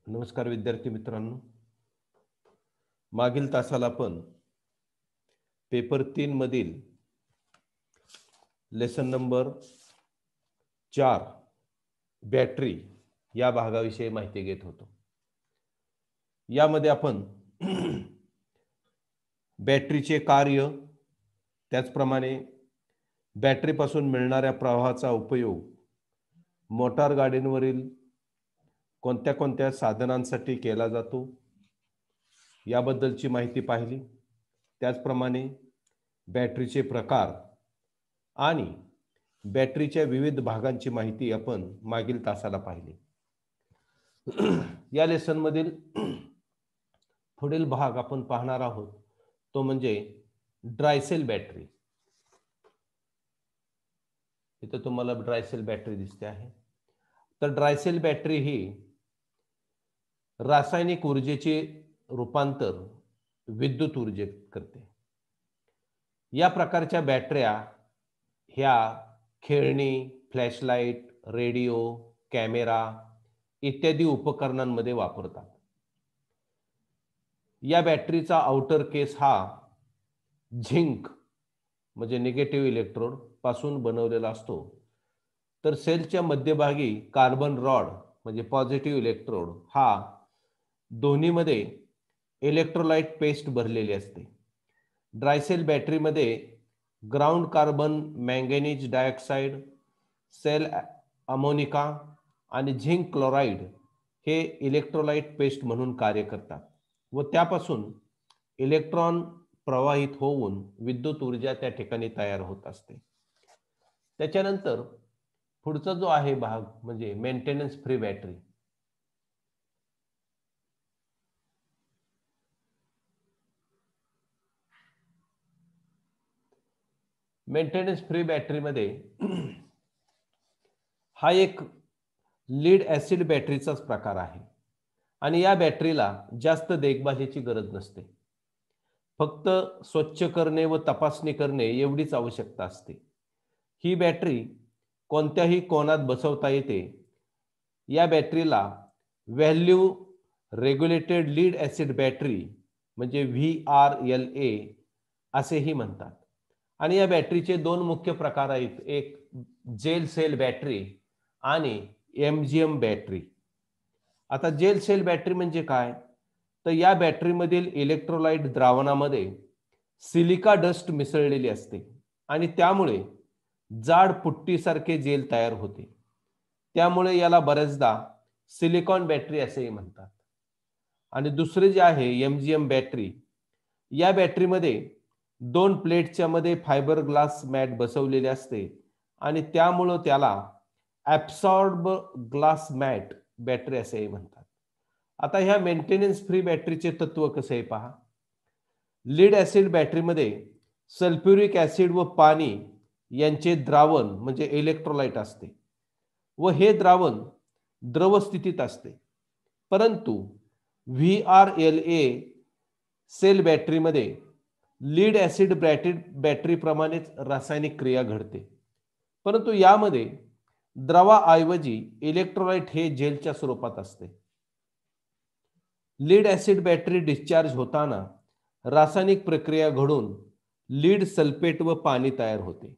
नमस्कार विद्यार्थी मित्रांनो. मागील तासाला आपण पेपर 3 मधील लेसन नंबर 4 बॅटरी या भागाविषयी माहिती घेत होतो. यामध्ये आपण बॅटरीचे कार्य, त्याचप्रमाणे बॅटरीपासून मिळणाऱ्या प्रवाहाचा उपयोग मोटार गाड्यांवरील कोणत्या कोणत्या साधनांसाठी केला जातो याबद्दलची माहिती पाहिली. त्याचप्रमाणे बॅटरीचे प्रकार आणि बॅटरीच्या विविध भागांची माहिती आपण मागील तासाला पाहिली. या लेसन मधील पुढील भाग आपण पाहणार आहोत तो म्हणजे ड्रायसेल बॅटरी. इथे तुम्हाला ड्रायसेल बॅटरी दिसते आहे. तर ड्रायसेल बॅटरी ही रासायनिक ऊर्जेचे रूपांतर विद्युत ऊर्जेत करते. या प्रकारच्या बॅटऱ्या ह्या खेळणी, फ्लॅशलाइट, रेडिओ, कॅमेरा इत्यादी उपकरणांमध्ये वापरतात. या बॅटरीचा आउटर केस हा झिंक म्हणजे निगेटिव्ह इलेक्ट्रोड पासून बनवलेला असतो. तर सेलच्या मध्यभागी कार्बन रॉड म्हणजे पॉझिटिव्ह इलेक्ट्रोड हा दोन्हीमध्ये इलेक्ट्रोलाइट पेस्ट भरलेली असते. ड्रायसेल बॅटरीमध्ये ground carbon, manganese dioxide, sale अमोनिका आणि झिंक क्लोराईड हे इलेक्ट्रोलाइट पेस्ट म्हणून कार्य करतात व त्यापासून इलेक्ट्रॉन प्रवाहित होऊन विद्युत ऊर्जा त्या ठिकाणी तयार होत असते. त्याच्यानंतर पुढचा जो आहे भाग म्हणजे maintenance free battery. Maintenance free बॅटरीमध्ये हा एक लीड ऍसिड बॅटरीचाच प्रकार आहे आणि या बॅटरीला जास्त देखभालीची गरज नसते. फक्त स्वच्छ करणे व तपासणी करणे एवढीच आवश्यकता असते. ही बॅटरी कोणत्याही कोणात बसवता येते. या बॅटरीला value regulated lead acid battery म्हणजे VRLA असेही म्हणतात. आणि या बॅटरीचे दोन मुख्य प्रकार आहेत, एक जेल सेल बॅटरी आणि MGM बॅटरी. आता जेल सेल बॅटरी म्हणजे काय, तर या बॅटरीमधील इलेक्ट्रोलाइट द्रावणामध्ये सिलिका डस्ट मिसळलेली असते आणि त्यामुळे जाड पुट्टीसारखे जेल तयार होते. त्यामुळे याला बरेचदा सिलिकॉन बॅटरी असेही म्हणतात. आणि दुसरे जे आहे MGM बॅटरी, या बॅटरीमध्ये दोन प्लेटच्या मध्ये फायबर ग्लास मॅट बसवलेले असते आणि त्यामुळे त्याला ऍब्सॉर्ब ग्लास मॅट बॅटरी असेही म्हणतात. आता ह्या मेंटेनन्स फ्री बॅटरीचे तत्व कसे आहे पहा. लीड ऍसिड बॅटरीमध्ये सल्फ्युरिक ऍसिड व पाणी यांचे द्रावण म्हणजे इलेक्ट्रोलाइट असते व हे द्रावण द्रव स्थितीत असते. परंतु VRLA सेल बॅटरीमध्ये लीड ऍसिड बॅटरी प्रमाणेच रासायनिक क्रिया घडते, परंतु यामध्ये द्रवाऐवजी इलेक्ट्रोलाइट हे जेलच्या स्वरूपात असते. लीड ऍसिड बॅटरी डिस्चार्ज होताना रासायनिक प्रक्रिया घडून लीड सल्फेट व पाणी तयार होते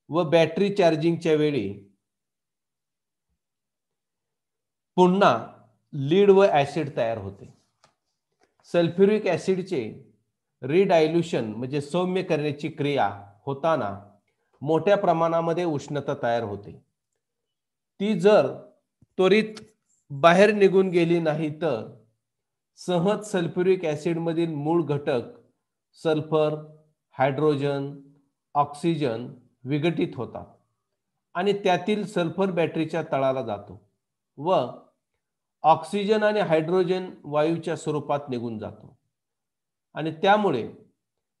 व बॅटरी चार्जिंगच्या वेळी पुन्हा लीड व ऍसिड तयार होते. सल्फ्युरिक ऍसिडचे रिडायल्यूशन म्हणजे सौम्य करण्याची क्रिया होताना मोठ्या प्रमाणामध्ये उष्णता तयार होते. ती जर त्वरित बाहेर निघून गेली नाही तर सहज सल्फ्युरिक ऍसिड मधील मूळ घटक सल्फर, हायड्रोजन, ऑक्सिजन विघटित होतात आणि त्यातील सल्फर बॅटरीच्या तळाला जातो व ऑक्सिजन आणि हायड्रोजन वायूच्या स्वरूपात निघून जातो आणि त्यामुळे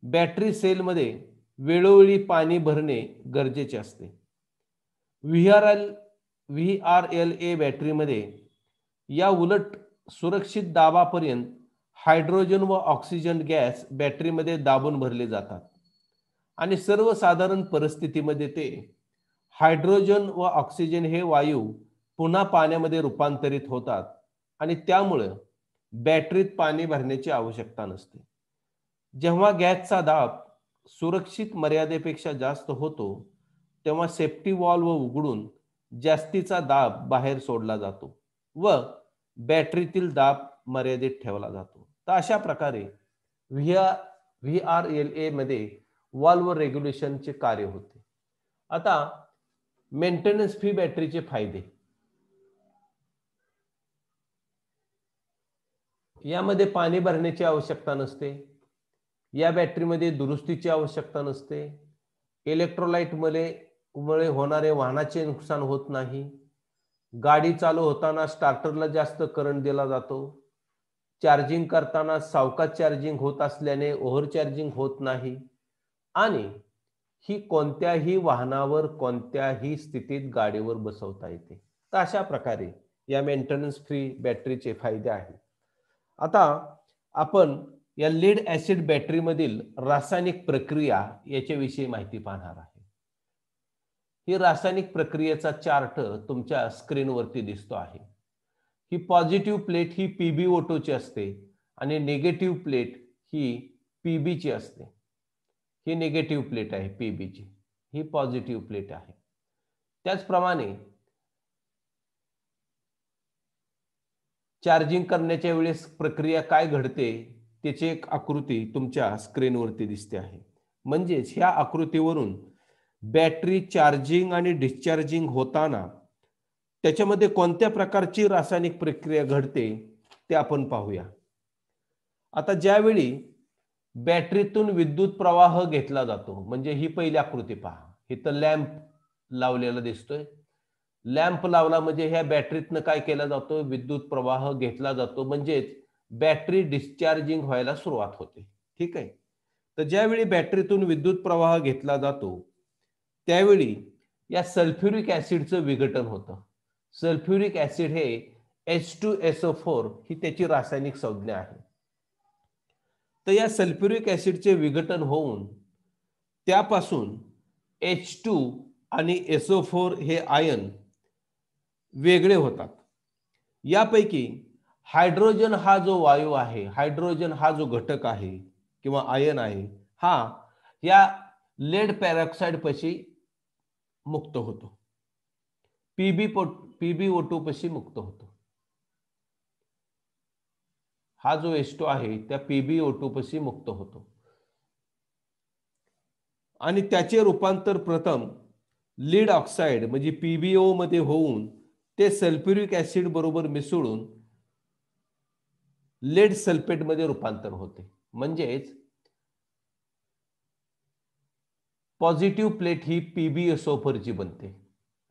बॅटरी सेलमध्ये वेळोवेळी पाणी भरणे गरजेचे असते. VRLA बॅटरीमध्ये या उलट सुरक्षित दाबापर्यंत हायड्रोजन व ऑक्सिजन गॅस बॅटरीमध्ये दाबून भरले जातात आणि सर्वसाधारण परिस्थितीमध्ये ते हायड्रोजन व ऑक्सिजन हे वायू पुन्हा पाण्यामध्ये रूपांतरित होतात आणि त्यामुळे बॅटरीत पाणी भरण्याची आवश्यकता नसते. जेव्हा गॅसचा दाब सुरक्षित मर्यादेपेक्षा जास्त होतो, तेव्हा सेफ्टी व्हॉल्व्ह उघडून जास्तीचा दाब बाहेर सोडला जातो व बॅटरीतील दाब मर्यादित ठेवला जातो. तर अशा प्रकारे व्हीआरएलए मध्ये व्हॉल्व्ह रेग्युलेशनचे कार्य होते. आता मेंटेनन्स फ्री बॅटरीचे फायदे. यामध्ये पाणी भरण्याची आवश्यकता नसते. या बॅटरीमध्ये दुरुस्तीची आवश्यकता नसते. इलेक्ट्रोलाइट मुळे होणारे वाहनाचे नुकसान होत नाही. गाडी चालू होताना स्टार्टरला जास्त करंट दिला जातो. चार्जिंग करताना सावकाश चार्जिंग होत असल्याने ओव्हर चार्जिंग होत नाही आणि ही कोणत्याही वाहनावर कोणत्याही स्थितीत गाडीवर बसवता येते. तर अशा प्रकारे या मेंटेनन्स फ्री बॅटरीचे फायदे आहेत. आता आपण या लीड ऍसिड बॅटरीमधील रासायनिक प्रक्रिया याच्याविषयी माहिती पाहणार आहे. ही रासायनिक प्रक्रियेचा चार्ट तुमच्या स्क्रीनवरती दिसतो आहे. ही पॉझिटिव्ह प्लेट ही PbO2 ची असते आणि निगेटिव्ह प्लेट ही Pb ची असते. ही निगेटिव्ह प्लेट आहे Pb ची, ही पॉझिटिव्ह प्लेट आहे. त्याचप्रमाणे चार्जिंग करण्याच्या वेळेस प्रक्रिया काय घडते त्याची एक आकृती तुमच्या स्क्रीनवरती दिसते आहे. म्हणजेच ह्या आकृतीवरून बॅटरी चार्जिंग आणि डिस्चार्जिंग होताना त्याच्यामध्ये कोणत्या प्रकारची रासायनिक प्रक्रिया घडते ते आपण पाहूया. आता ज्यावेळी बॅटरीतून विद्युत प्रवाह घेतला जातो, म्हणजे ही पहिली आकृती पहा. इथं लॅम्प लावलेला दिसतोय. लॅम्प लावला म्हणजे ह्या बॅटरीतनं काय केला जातो, विद्युत प्रवाह घेतला जातो, म्हणजेच बॅटरी डिस्चार्जिंग व्हायला सुरुवात होते. ठीक आहे. तर ज्यावेळी बॅटरीतून विद्युत प्रवाह घेतला जातो त्यावेळी या सल्फ्युरिक ऍसिडचं विघटन होतं. सल्फ्युरिक ऍसिड हे H2SO4 ही त्याची रासायनिक संज्ञा आहे. तर या सल्फ्युरिक ऍसिडचे विघटन होऊन त्यापासून H2 आणि SO4 हे आयन वेगळे होतात. यापैकी हायड्रोजन हा जो वायू आहे, हायड्रोजन हा जो घटक आहे किंवा आयन आहे, हा या लेड पेरॉक्साइड पाशी मुक्त होतो. PbO2 पाशी मुक्त होतो. हा जो H2 आहे त्या PbO2 पाशी मुक्त होतो आणि त्याचे रूपांतर प्रथम लीड ऑक्साइड म्हणजे PbO मध्ये होऊन ते सल्फ्युरिक ऍसिड बरोबर मिसळून लेड सल्फेट मध्ये रूपांतर होते. म्हणजेच पॉझिटिव्ह प्लेट ही PbSO4 ची बनते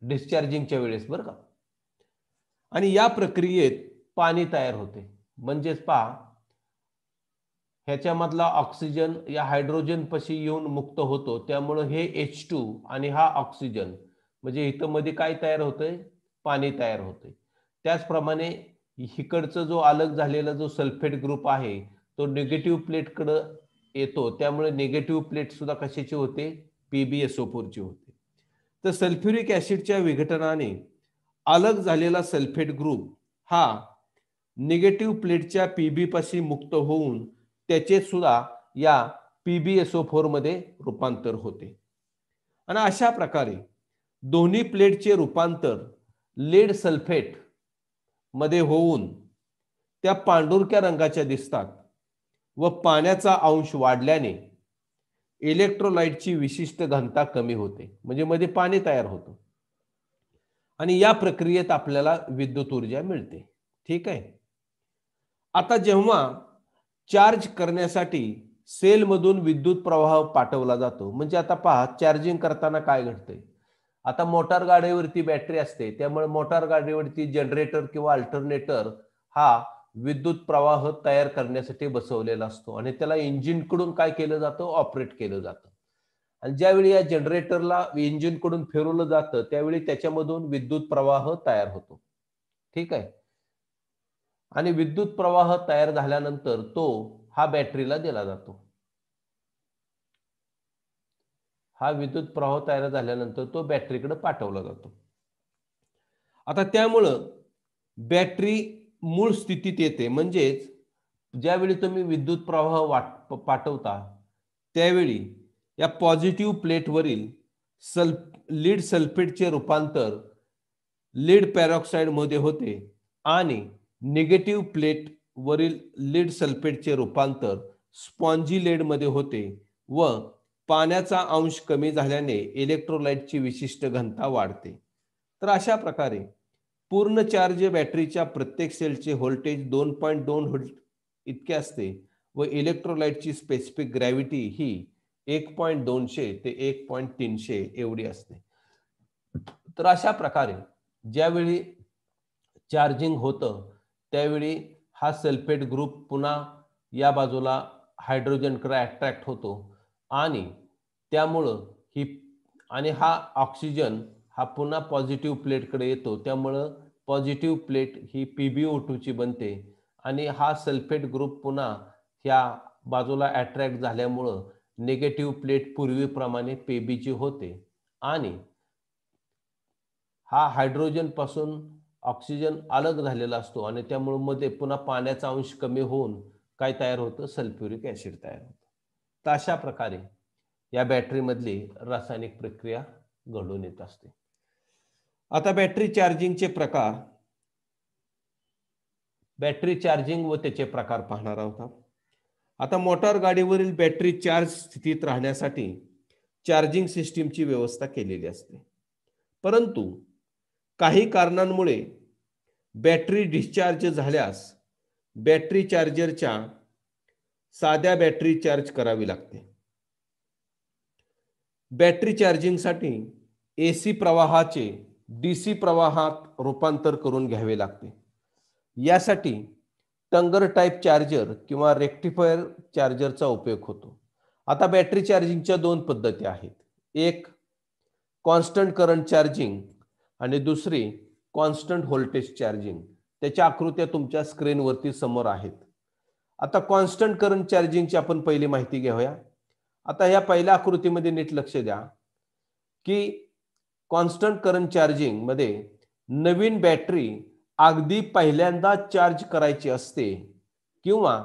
डिस्चार्जिंगच्या वेळेस, बरं का. आणि या प्रक्रियेत पाणी तयार होते. म्हणजेच पहा, ह्याच्यामधला ऑक्सिजन या हायड्रोजन पाशी येऊन मुक्त होतो, त्यामुळे हे H2 आणि हा ऑक्सिजन म्हणजे इथं मध्ये काय तयार होतंय, पाणी तयार होते. त्याचप्रमाणे इकडचा जो अलग झालेला जो सल्फेट ग्रुप आहे तो निगेटिव्ह प्लेटकडे येतो, त्यामुळे निगेटिव्ह प्लेट सुद्धा कशाची होते, PbSO4 ची होते. तर सल्फ्युरिक ऍसिडच्या विघटनाने अलग झालेला सल्फेट ग्रुप हा निगेटिव्ह प्लेटच्या Pb पाशी मुक्त होऊन त्याचे सुद्धा या PbSO4 मध्ये रूपांतर होते. आणि अशा प्रकारे दोन्ही प्लेटचे रूपांतर लेड सल्फेट मध्ये होऊन त्या पांढुरक्या रंगाच्या दिसतात व पाण्याचा अंश वाढल्याने इलेक्ट्रोलाइटची विशिष्ट घनता कमी होते, म्हणजे मध्ये पाणी तयार होतं आणि या प्रक्रियेत आपल्याला विद्युत ऊर्जा मिळते. ठीक आहे. आता जेव्हा चार्ज करण्यासाठी सेलमधून विद्युत प्रवाह पाठवला जातो, म्हणजे आता पहा चार्जिंग करताना काय घडतंय. आता मोटार गाडीवरती बॅटरी असते, त्यामुळे मोटार गाडीवरती जनरेटर किंवा अल्टरनेटर हा विद्युत प्रवाह तयार करण्यासाठी बसवलेला असतो आणि त्याला इंजिनकडून काय केलं जातं, ऑपरेट केलं जातं. आणि ज्यावेळी या जनरेटरला इंजिनकडून फिरवलं जातं त्यावेळी त्याच्यामधून विद्युत प्रवाह तयार होतो. ठीक आहे. आणि विद्युत प्रवाह तयार झाल्यानंतर तो हा बॅटरीला दिला जातो. हा विद्युत प्रवाह तयार झाल्यानंतर तो बॅटरीकडे पाठवला जातो. आता त्यामुळं बॅटरी मूळ स्थितीत येते. म्हणजेच ज्यावेळी तुम्ही विद्युत प्रवाह पाठवता त्यावेळी या पॉझिटिव्ह प्लेटवरील लीड सल्फेटचे रूपांतर लीड पेरॉक्साइड मध्ये होते आणि निगेटिव्ह प्लेट वरील लीड सल्फेटचे रूपांतर स्पॉन्जी लेड मध्ये होते व पाण्याचा अंश कमी झाल्याने इलेक्ट्रोलाइटची विशिष्ट घनता वाढते. तर अशा प्रकारे पूर्ण चार्ज बॅटरीच्या प्रत्येक सेलचे व्होल्टेज 2.2 व्होल्ट इतके असते व इलेक्ट्रोलाइटची स्पेसिफिक ग्रॅव्हिटी ही 1.200 ते 1.300 एवढी असते. तर अशा प्रकारे ज्यावेळी चार्जिंग होतं त्यावेळी हा सल्फेट ग्रुप पुन्हा या बाजूला हायड्रोजनकडे अट्रॅक्ट होतो आणि त्यामुळं ही आणि हा ऑक्सिजन हा पुन्हा पॉझिटिव्ह प्लेटकडे येतो. त्यामुळं पॉझिटिव्ह प्लेट ही PbO2 ची बनते आणि हा सल्फेट ग्रुप पुन्हा ह्या बाजूला अट्रॅक्ट झाल्यामुळं निगेटिव्ह प्लेट पूर्वीप्रमाणे Pb ची होते आणि हा हायड्रोजन पासून ऑक्सिजन अलग झालेला असतो आणि त्यामुळे मध्ये पुन्हा पाण्याचा अंश कमी होऊन काय तयार होतं, सल्फ्युरिक ऍसिड तयार होतं. तर अशा प्रकारे या बॅटरीमधली रासायनिक प्रक्रिया घडून येत असते. आता बॅटरी चार्जिंगचे प्रकार, बॅटरी चार्जिंग व त्याचे प्रकार पाहणार आहोत. आता मोटार गाडीवरील बॅटरी चार्ज स्थितीत राहण्यासाठी चार्जिंग सिस्टीमची व्यवस्था केलेली असते. परंतु काही कारणांमुळे बॅटरी डिस्चार्ज झाल्यास बॅटरी चार्जरच्या साध्या बॅटरी चार्ज करावी लागते. बॅटरी चार्जिंगसाठी AC प्रवाहाचे DC प्रवाहात रूपांतर करून घ्यावे लागते. यासाठी टंगर टाइप चार्जर किंवा रेक्टिफायर चार्जरचा उपयोग होतो. आता बॅटरी चार्जिंगच्या दोन पद्धती आहेत. एक कॉन्स्टंट करंट चार्जिंग आणि दुसरी कॉन्स्टंट व्होल्टेज चार्जिंग. त्याच्या आकृत्या तुमच्या स्क्रीनवरती समोर आहेत. आता कॉन्स्टंट करंट चार्जिंगची आपण पहिली माहिती घेऊया. आता ह्या पहिल्या आकृतीमध्ये नीट लक्ष द्या की कॉन्स्टंट करंट चार्जिंग मध्ये नवीन बॅटरी अगदी पहिल्यांदा चार्ज करायची असते किंवा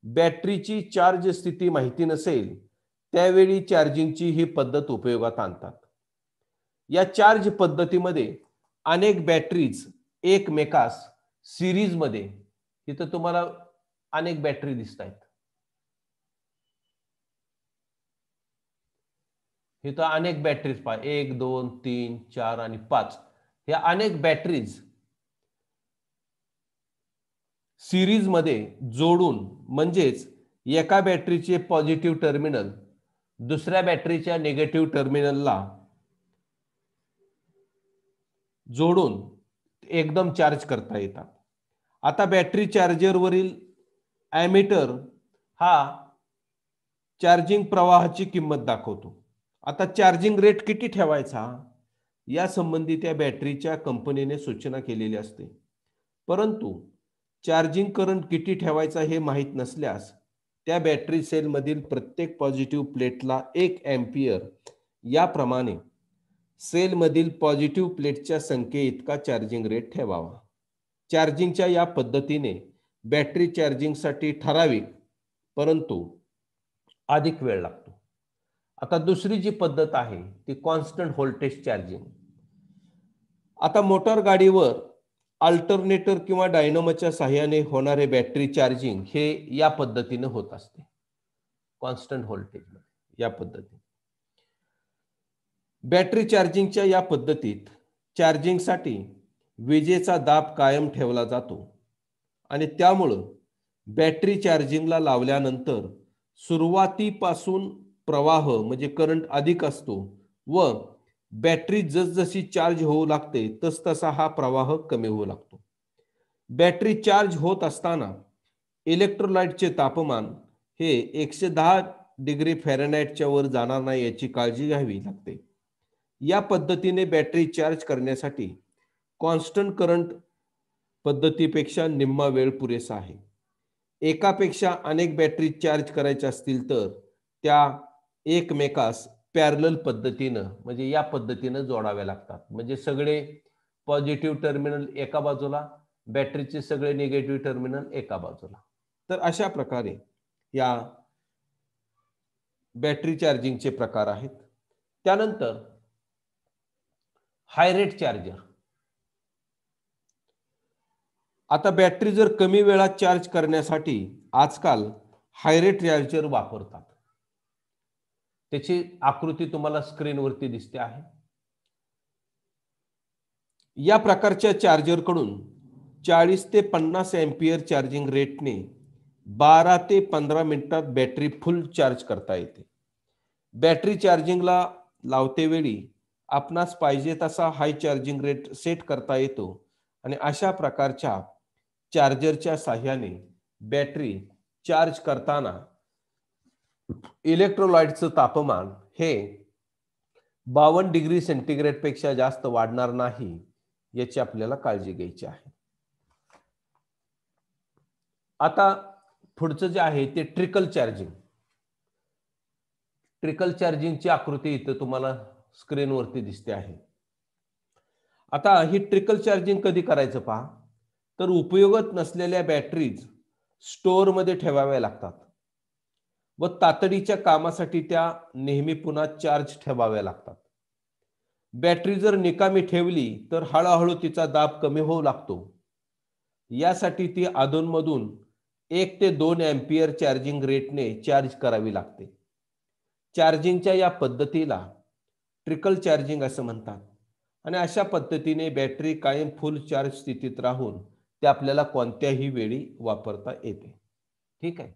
बॅटरीची चार्ज स्थिती माहिती नसेल त्यावेळी चार्जिंगची ही पद्धत उपयोगात आणतात. या चार्ज पद्धतीमध्ये अनेक बॅटरीज एकमेकास सिरीज मध्ये, इथं तुम्हाला अनेक बॅटरी दिसत आहेत, इथं अनेक बॅटरीज पहा, 1 2 3 4 आणि 5 या अनेक बॅटरीज सिरीज मध्ये जोडून म्हणजेच एका बॅटरीचे पॉझिटिव्ह टर्मिनल दुसऱ्या बॅटरीच्या निगेटिव्ह टर्मिनलला जोडून एकदम चार्ज करता येतात. आता बॅटरी चार्जरवरील ॲमीटर हा चार्जिंग प्रवाहाची किंमत दाखवतो. आता चार्जिंग रेट किती ठेवायचा या संबंधी त्या बॅटरीच्या कंपनीने सूचना केलेली असते. परंतु चार्जिंग करंट किती ठेवायचा हे माहीत नसल्यास त्या बॅटरी सेल मधील प्रत्येक पॉझिटिव्ह प्लेटला 1 एम्पियर याप्रमाणे सेल मधील पॉझिटिव्ह प्लेटच्या संख्ये इतका चार्जिंग रेट ठेवावा. चार्जिंगच्या या पद्धतीने बॅटरी चार्जिंगसाठी ठराविक परंतु अधिक वेळ लागतो. आता दुसरी जी पद्धत आहे ती कॉन्स्टंट व्होल्टेज चार्जिंग. आता मोटार गाडीवर अल्टरनेटर किंवा डायनोमोच्या सहाय्याने होणारे बॅटरी चार्जिंग हे या पद्धतीने होत असते. कॉन्स्टंट व्होल्टेज या पद्धतीने बॅटरी चार्जिंगच्या या पद्धतीत चार्जिंगसाठी विजेचा दाब कायम ठेवला जातो आणि त्यामुळं बॅटरी चार्जिंगला लावल्यानंतर सुरुवातीपासून प्रवाह म्हणजे करंट अधिक असतो व बॅटरी जसजशी चार्ज होऊ लागते तसतसा हा प्रवाह कमी होऊ लागतो. बॅटरी चार्ज होत असताना इलेक्ट्रोलाइटचे तापमान हे 110 डिग्री फॅरेनहाइटच्या वर जाणार नाही याची काळजी घ्यावी लागते. या पद्धतीने बॅटरी चार्ज करण्यासाठी कॉन्स्टंट करंट पद्धतीपेक्षा निम्मा वेळ पुरेसा आहे. एकापेक्षा अनेक बॅटरी चार्ज करायच्या असतील तर त्या एकमेकास पॅरलल पद्धतीनं म्हणजे या पद्धतीनं जोडाव्या लागतात. म्हणजे सगळे पॉझिटिव्ह टर्मिनल एका बाजूला बॅटरीचे सगळे निगेटिव्ह टर्मिनल एका बाजूला. तर अशा प्रकारे या बॅटरी चार्जिंगचे प्रकार आहेत. त्यानंतर हाय रेट चार्जर. आता बॅटरी जर कमी वेळात चार्ज करण्यासाठी आजकाल हाय रेट चार्जर वापरतात. त्याची आकृती तुम्हाला स्क्रीनवरती दिसते आहे. या प्रकारच्या चार्जरकडून 40 ते 50 एम्पियर चार्जिंग रेटने 12 ते 15 मिनिटात बॅटरी फुल चार्ज करता येते. बॅटरी चार्जिंगला लावते वेळी आपणास पाहिजे तसा हाय चार्जिंग रेट सेट करता येतो आणि अशा प्रकारच्या चार्जरच्या साहाय्याने बॅटरी चार्ज करताना इलेक्ट्रोलाइटचं तापमान हे 52 डिग्री सेंटीग्रेड पेक्षा जास्त वाढणार नाही याची आपल्याला काळजी घ्यायची आहे. आता पुढचं जे आहे ते ट्रिकल चार्जिंग. ट्रिकल चार्जिंगची आकृती इथं तुम्हाला स्क्रीनवरती दिसते आहे. आता ही ट्रिकल चार्जिंग कधी करायचं पहा, तर उपयोगात नसलेल्या बॅटरीज स्टोअरमध्ये ठेवाव्या लागतात व तातडीच्या कामासाठी त्या नेहमी पुन्हा चार्ज ठेवाव्या लागतात. बॅटरी जर निकामी ठेवली तर हळूहळू तिचा दाब कमी होऊ लागतो. यासाठी ती अधूनमधून 1 ते 2 एम्पियर चार्जिंग रेटने चार्ज करावी लागते. चार्जिंगच्या या पद्धतीला ट्रिकल चार्जिंग असं म्हणतात आणि अशा पद्धतीने बॅटरी कायम फुल चार्ज स्थितीत राहून ते आपल्याला कोणत्याही वेळी वापरता येते. ठीक आहे.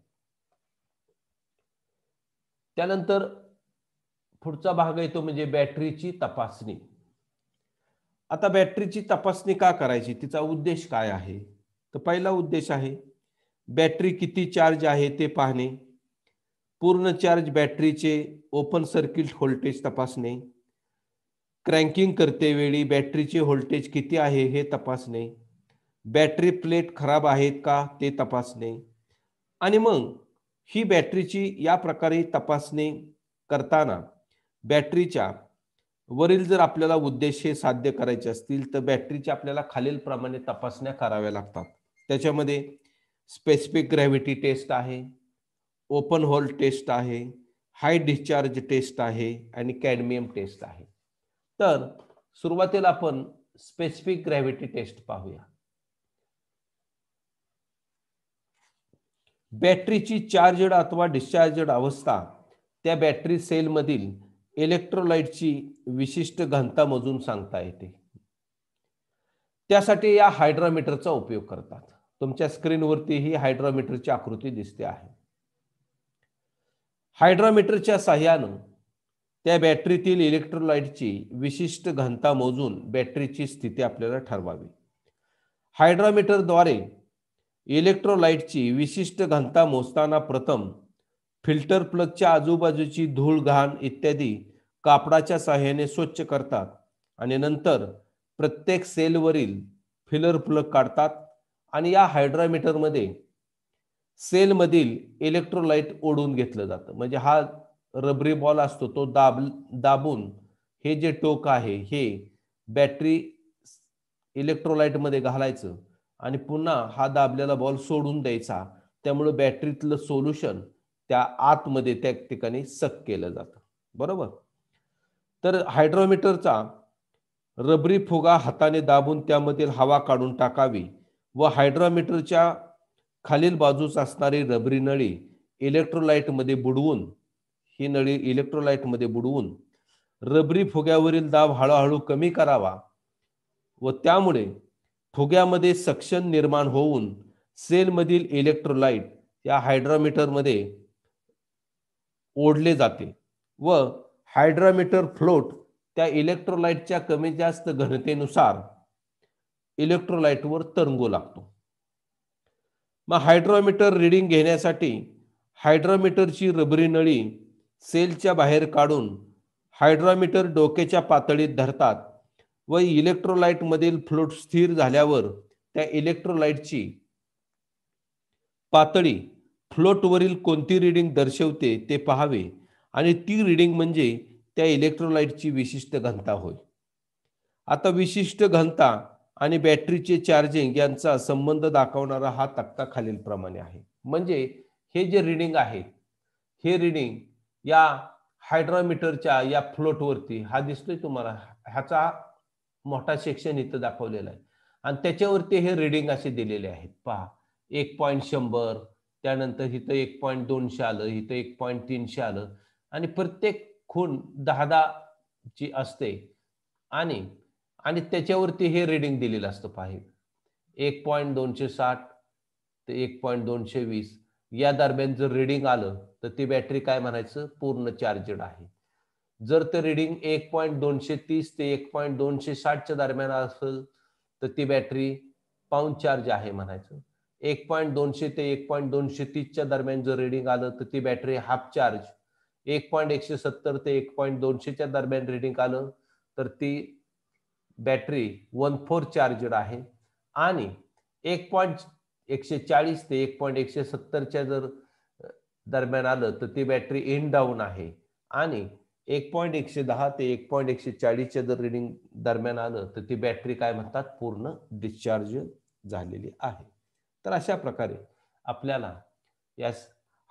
त्यानंतर पुढचा भाग येतो म्हणजे बॅटरीची तपासणी. आता बॅटरीची तपासणी का करायची, तिचा उद्देश काय आहे? तर पहिला उद्देश आहे बॅटरी किती चार्ज आहे ते पाहणे, पूर्ण चार्ज बॅटरीचे ओपन सर्किट व्होल्टेज तपासणे, क्रँकिंग करते वेळी बॅटरीचे व्होल्टेज किती आहे हे तपासणे, बॅटरी प्लेट खराब आहेत का ते तपासणे आणि मग ही बॅटरीची या प्रकारे तपासणी करताना बॅटरीच्या वरील जर आपल्याला उद्देश हे साध्य करायचे असतील तर बॅटरीच्या आपल्याला खालीलप्रमाणे तपासण्या कराव्या लागतात. त्याच्यामध्ये स्पेसिफिक ग्रॅव्हिटी टेस्ट आहे, ओपन होल टेस्ट आहे, हाय डिस्चार्ज टेस्ट आहे आणि कॅडमियम टेस्ट आहे. तर सुरुवातीला आपण स्पेसिफिक ग्रॅव्हिटी टेस्ट पाहूया. बॅटरीची चार्जड अथवा डिस्चार्जड अवस्था त्या बॅटरी सेलमधील इलेक्ट्रोलाइटची विशिष्ट घनता मोजून सांगता येते. त्यासाठी या हायड्रोमीटरचा उपयोग करतात. तुमच्या स्क्रीनवरती ही हायड्रोमीटरची आकृती दिसते आहे. हायड्रोमीटरच्या साहाय्याने त्या बॅटरीतील इलेक्ट्रोलाइटची विशिष्ट घनता मोजून बॅटरीची स्थिती आपल्याला ठरवावी. हायड्रोमीटरद्वारे इलेक्ट्रोलाइटची विशिष्ट घनता मोजताना प्रथम फिल्टर प्लगच्या आजूबाजूची धूळ घाण इत्यादी कापडाच्या साहाय्याने स्वच्छ करतात आणि नंतर प्रत्येक सेलवरील फिलर प्लग काढतात आणि या हायड्रोमीटरमध्ये सेलमधील इलेक्ट्रोलाइट ओढून घेतलं जातं. म्हणजे हा रबरी बॉल असतो तो दाबून हे जे टोक आहे हे बॅटरी इलेक्ट्रोलाइटमध्ये घालायचं आणि पुन्हा हा दाबलेला बॉल सोडून द्यायचा. त्यामुळे बॅटरीतलं सोल्युशन त्या आतमध्ये त्या ठिकाणी सक केलं जातं. बरोबर. तर हायड्रोमीटरचा रबरी फुगा हाताने दाबून त्यामधील हवा काढून टाकावी व हायड्रोमीटरच्या खालील बाजूस असणारी रबरी नळी इलेक्ट्रोलाइटमध्ये बुडवून ही नळी इलेक्ट्रोलाइटमध्ये बुडवून रबरी फुग्यावरील दाब हळूहळू कमी करावा व त्यामुळे फुग्यामध्ये सक्शन निर्माण होऊन सेलमधील इलेक्ट्रोलाइट या हायड्रोमीटरमध्ये ओढले जाते व हायड्रोमीटर फ्लोट त्या इलेक्ट्रोलाइटच्या कमी जास्त घनतेनुसार इलेक्ट्रोलाइटवर तरंगू लागतो. मग हायड्रोमीटर रीडिंग घेण्यासाठी हायड्रोमीटरची रबरी नळी सेलच्या बाहेर काढून हायड्रोमीटर डोक्याच्या पातळीत धरतात व इलेक्ट्रोलाइट मधील फ्लोट स्थिर झाल्यावर त्या इलेक्ट्रोलाइटची पातळी फ्लोटवरील कोणती रीडिंग दर्शवते ते पाहावे आणि ती रीडिंग म्हणजे त्या इलेक्ट्रोलाइटची विशिष्ट घनता होय. आता विशिष्ट घनता आणि बॅटरीचे चार्जिंग यांचा संबंध दाखवणारा हा तक्ता खालीलप्रमाणे आहे. म्हणजे हे जे रीडिंग आहेत, हे रीडिंग या हायड्रोमीटरच्या या फ्लोटवरती हा दिसतोय तुम्हाला, ह्याचा मोठा सेक्शन इथं दाखवलेला आहे आणि त्याच्यावरती हे रीडिंग असे दिलेले आहेत. पहा 1.100, त्यानंतर इथं 1.200 आलं, इथं 1.300 आलं आणि प्रत्येक खूण 10-10 ची असते आणि आणि त्याच्यावरती हे रीडिंग दिलेलं असतं पहा. 1.260 ते 1.220 या दरम्यान जर रीडिंग आलं तर ती बॅटरी काय म्हणायचं, पूर्ण चार्जड आहे. जर ते रीडिंग 1.230 ते 1.260 च्या दरम्यान असेल तर ती बॅटरी पाऊण चार्ज आहे म्हणायचं. 1.200 ते 1.230 च्या दरम्यान जर रीडिंग आलं तर ती बॅटरी हाफ चार्ज. 1.170 ते 1.200 च्या दरम्यान रीडिंग आलं तर ती बॅटरी 1/4 चार्जड आहे आणि 1.140 ते 1.170 च्या जर दरम्यान आलं तर ती बॅटरी इन डाऊन आहे आणि 1.110 ते 1.140 च्या जर रीडिंग दरम्यान आलं तर ती बॅटरी काय म्हणतात, पूर्ण डिस्चार्ज झालेली आहे. तर अशा प्रकारे आपल्याला या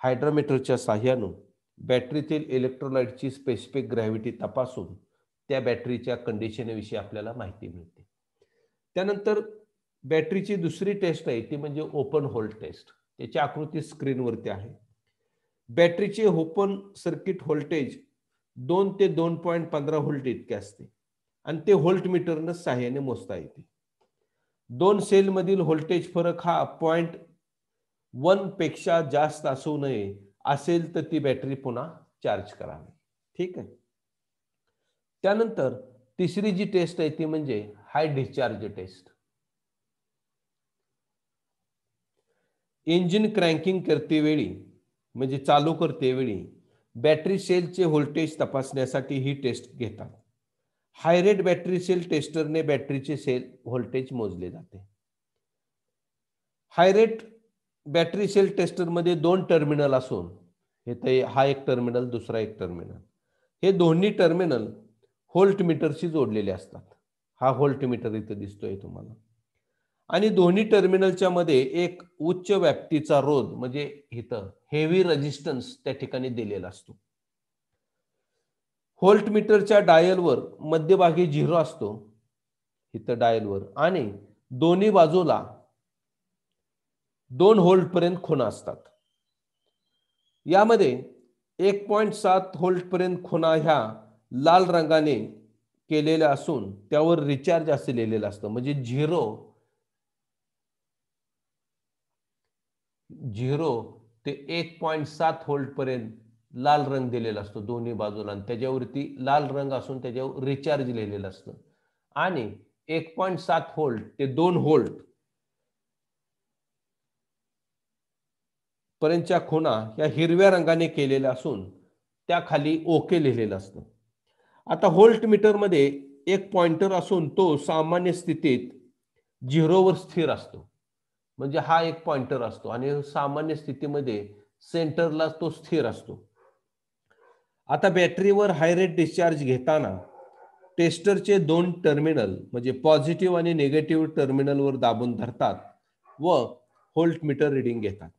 हायड्रोमीटरच्या साहाय्याने बॅटरीतील इलेक्ट्रोलाइटची स्पेसिफिक ग्रॅव्हिटी तपासून त्या बॅटरीच्या कंडिशनविषयी आपल्याला माहिती मिळते. त्यानंतर बॅटरीची दुसरी टेस्ट आहे ती म्हणजे ओपन होल टेस्ट. त्याची आकृती स्क्रीनवरती आहे. बॅटरीचे ओपन सर्किट व्होल्टेज 2 ते 2.15 व्होल्ट इतके असते आणि ते व्होल्टमीटरनं साहाय्याने मोजता येते. 2 सेलमधील व्होल्टेज फरक हा 0.1 पेक्षा जास्त असू नये, असेल तर ती बॅटरी पुन्हा चार्ज करावी. ठीक आहे. त्यानंतर तिसरी जी टेस्ट आहे ती म्हणजे हाय डिस्चार्ज टेस्ट. इंजिन क्रँकिंग करते वेळी म्हणजे चालू करते वेळी बॅटरी सेलचे व्होल्टेज तपासण्यासाठी ही टेस्ट घेतात. हाय रेट बॅटरी सेल टेस्टरने बॅटरीचे सेल व्होल्टेज मोजले जाते. हाय रेट बॅटरी सेल टेस्टरमध्ये 2 टर्मिनल असून इथे हा एक टर्मिनल, दुसरा एक टर्मिनल, हे दोन्ही टर्मिनल व्होल्टमीटरशी जोडलेले असतात. हा व्होल्टमीटर इथे दिसतोय तुम्हाला आणि दोन्ही टर्मिनलच्या मध्ये एक उच्च व्याप्तीचा रोध म्हणजे इथं हेवी रेजिस्टन्स त्या ठिकाणी दिलेला असतो. व्होल्टमीटरच्या डायलवर मध्यभागी 0 असतो इथं डायलवर आणि दोन्ही बाजूला 2 व्होल्ट पर्यंत खुणा असतात. यामध्ये 1.7 व्होल्ट पर्यंत खुणा ह्या लाल रंगाने केलेल्या असून त्यावर रिचार्ज असे लिहिलेलं असतं. म्हणजे 0 ते 1.7 व्होल्ट पर्यंत लाल रंग दिलेला असतो दोन्ही बाजूला आणि त्याच्यावरती लाल रंग असून त्याच्यावर रिचार्ज लिहिलेलं असतं आणि 1.7 व्होल्ट ते 2 व्होल्ट पर्यंतच्या खुणा या हिरव्या रंगाने केलेल्या असून त्या खाली ओके लिहिलेलं असतं. आता व्होल्ट मीटरमध्ये एक पॉइंटर असून तो सामान्य स्थितीत 0 वर स्थिर असतो. म्हणजे हा एक पॉइंटर असतो आणि सामान्य स्थितीमध्ये सेंटरला तो स्थिर असतो. आता बॅटरीवर हाय रेट डिस्चार्ज घेताना टेस्टरचे 2 टर्मिनल म्हणजे पॉझिटिव्ह आणि निगेटिव्ह टर्मिनलवर दाबून धरतात व व्होल्टमीटर रीडिंग घेतात.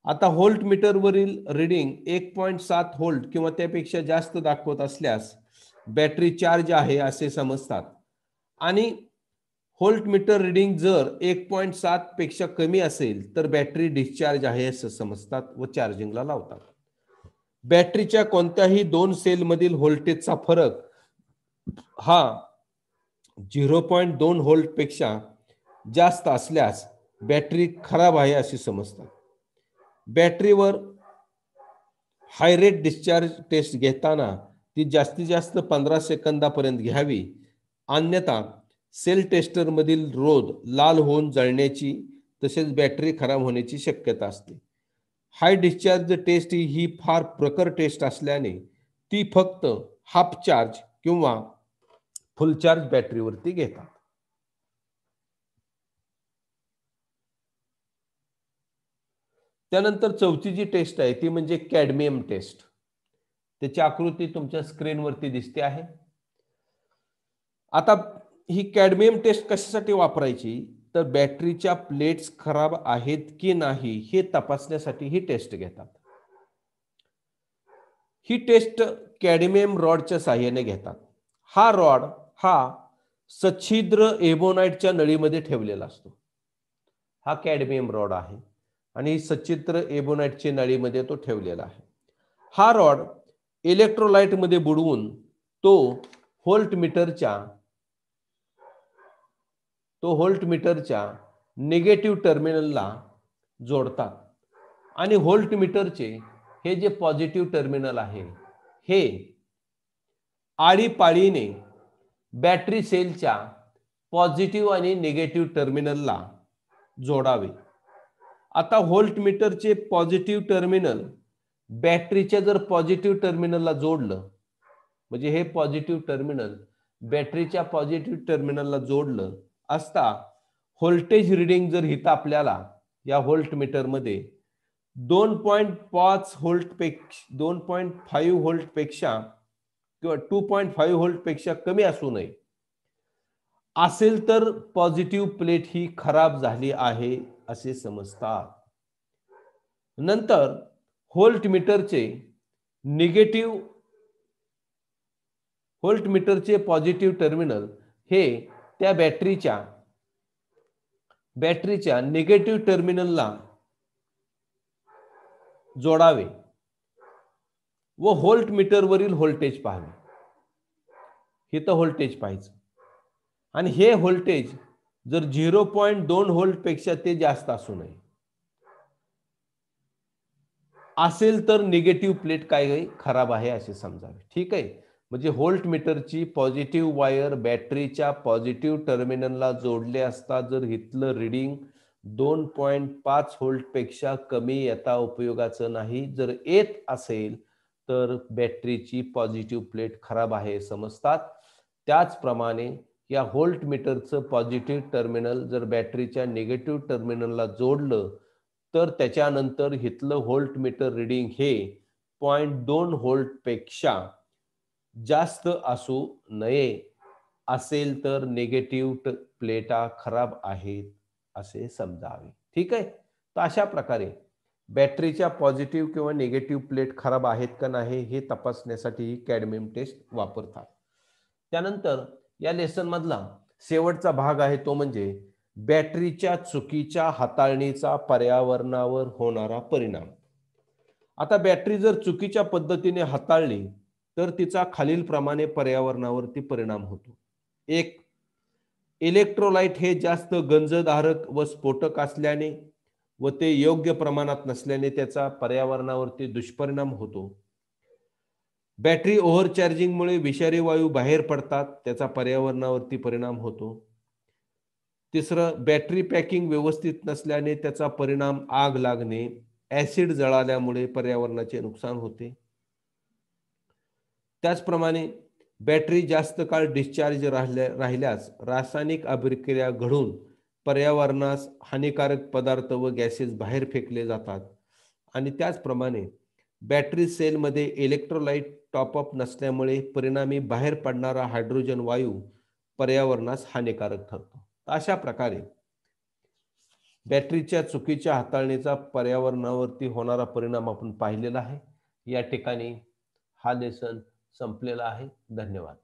आता व्होल्टमीटरवरील रीडिंग 1.7 व्होल्ट किंवा त्यापेक्षा जास्त दाखवत असल्यास बॅटरी चार्ज आहे असे समजतात आणि व्होल्टमीटर रीडिंग जर 1.7 पेक्षा कमी असेल तर बॅटरी डिस्चार्ज आहे असं समजतात व चार्जिंगला लावतात. बॅटरीच्या कोणत्याही 2 सेलमधील व्होल्टेजचा फरक हा 0.2 व्होल्ट पेक्षा जास्त असल्यास बॅटरी खराब आहे असे समजतात. बॅटरीवर हाय रेट डिस्चार्ज टेस्ट घेताना ती जास्तीत जास्त 15 सेकंदापर्यंत घ्यावी, अन्यथा सेल टेस्टर मधील रोध लाल होऊन जळण्याची तसेच बॅटरी खराब होण्याची शक्यता असते. हाय डिस्चार्ज टेस्ट ही फार प्रखर टेस्ट असल्याने ती फक्त हाफ चार्ज किंवा फुल चार्ज बॅटरीवरती घेतात. त्यानंतर चौथी जी टेस्ट आहे ती म्हणजे कॅडमियम टेस्ट. त्याची आकृती तुमच्या स्क्रीनवरती दिसते आहे. आता ही कॅडमियम टेस्ट कशासाठी वापरायची, तर बॅटरीच्या प्लेट्स खराब आहेत की नाही हे तपासण्यासाठी ही टेस्ट घेतात. ही टेस्ट कॅडमियम रॉडच्या साहाय्याने घेतात. हा रॉड हा सच्छिद्र एबोनाइटच्या नळीमध्ये ठेवलेला असतो. हा कॅडमियम रॉड आहे आणि सच्छिद्र एबोनाइटच्या नळीमध्ये तो ठेवलेला आहे. हा रॉड इलेक्ट्रोलाइटमध्ये बुडवून तो व्होल्टमीटरच्या निगेटिव्ह टर्मिनलला जोडतात आणि व्होल्टमीटरचे हे जे पॉझिटिव्ह टर्मिनल आहे हे आळीपाळीने बॅटरी सेलच्या पॉझिटिव्ह आणि निगेटिव्ह टर्मिनलला जोडावे. आता व्होल्टमीटरचे पॉझिटिव्ह टर्मिनल बॅटरीच्या जर पॉझिटिव्ह टर्मिनलला जोडलं, म्हणजे हे पॉझिटिव्ह टर्मिनल बॅटरीच्या पॉझिटिव्ह टर्मिनलला जोडलं असता व्होल्टेज रिडिंग जर इथं आपल्याला या व्होल्टमीटरमध्ये 2.5 व्होल्टपेक्षा किंवा 2.5 व्होल्टपेक्षा कमी असू नये, असेल तर पॉझिटिव्ह प्लेट ही खराब झाली आहे असे समजतात. नंतर व्होल्टमीटरचे पॉझिटिव्ह टर्मिनल हे त्या बॅटरीच्या निगेटिव्ह टर्मिनलला जोडावे व व्होल्टमीटरवरील व्होल्टेज पाहावे. इथं व्होल्टेज पाहायचं आणि हे व्होल्टेज जर 0.2 व्होल्टपेक्षा ते जास्त असू नये, असेल तर निगेटिव्ह प्लेट काय खराब आहे असे समजावे. ठीक आहे, म्हणजे व्होल्टमीटरची पॉझिटिव्ह वायर बॅटरीच्या पॉझिटिव्ह टर्मिनलला जोडले असता जर इथलं रिडिंग 2.5 व्होल्टपेक्षा कमी येता उपयोगाचं नाही. जर येत असेल तर बॅटरीची पॉझिटिव्ह प्लेट खराब आहे समजतात. त्याचप्रमाणे या व्होल्टमीटरचं पॉझिटिव्ह टर्मिनल जर बॅटरीच्या निगेटिव्ह टर्मिनलला जोडलं तर त्याच्यानंतर इथलं व्होल्टमीटर रिडिंग हे 0.2 व्होल्टपेक्षा जास्त असू नये. असेल तर निगेटिव्ह प्लेटा खराब आहेत असे समजावे. ठीक आहे, तर अशा प्रकारे बॅटरीच्या पॉझिटिव्ह किंवा निगेटिव्ह प्लेट खराब आहेत का नाही हे तपासण्यासाठी कॅडमियम टेस्ट वापरतात. त्यानंतर या लेसन मधला शेवटचा भाग आहे तो म्हणजे बॅटरीच्या चुकीच्या हाताळणीचा पर्यावरणावर होणारा परिणाम. आता बॅटरी जर चुकीच्या पद्धतीने हाताळली तर तिचा खालीलप्रमाणे पर्यावरणावरती परिणाम होतो. एक, इलेक्ट्रोलाइट हे जास्त गंजधारक व स्फोटक असल्याने व ते योग्य प्रमाणात नसल्याने त्याचा पर्यावरणावरती दुष्परिणाम होतो. बॅटरी ओव्हरचार्जिंगमुळे विषारी वायू बाहेर पडतात, त्याचा पर्यावरणावरती परिणाम होतो. तिसरं, बॅटरी पॅकिंग व्यवस्थित नसल्याने त्याचा परिणाम आग लागणे, ऍसिड जळाल्यामुळे पर्यावरणाचे नुकसान होते. त्याचप्रमाणे बॅटरी जास्त काळ डिस्चार्ज राहिल्यास रासायनिक अभिक्रिया घडून पर्यावरणास हानिकारक पदार्थ व गॅसेस बाहेर फेकले जातात. आणि त्याचप्रमाणे बॅटरी सेलमध्ये इलेक्ट्रोलाइट टॉपअप नसल्यामुळे परिणामी बाहेर पडणारा हायड्रोजन वायू पर्यावरणास हानिकारक ठरतो. अशा प्रकारे बॅटरीच्या चुकीच्या हाताळणीचा पर्यावरणावरती होणारा परिणाम आपण पाहिलेला आहे. या ठिकाणी हा लेसन संपलेला आहे. धन्यवाद.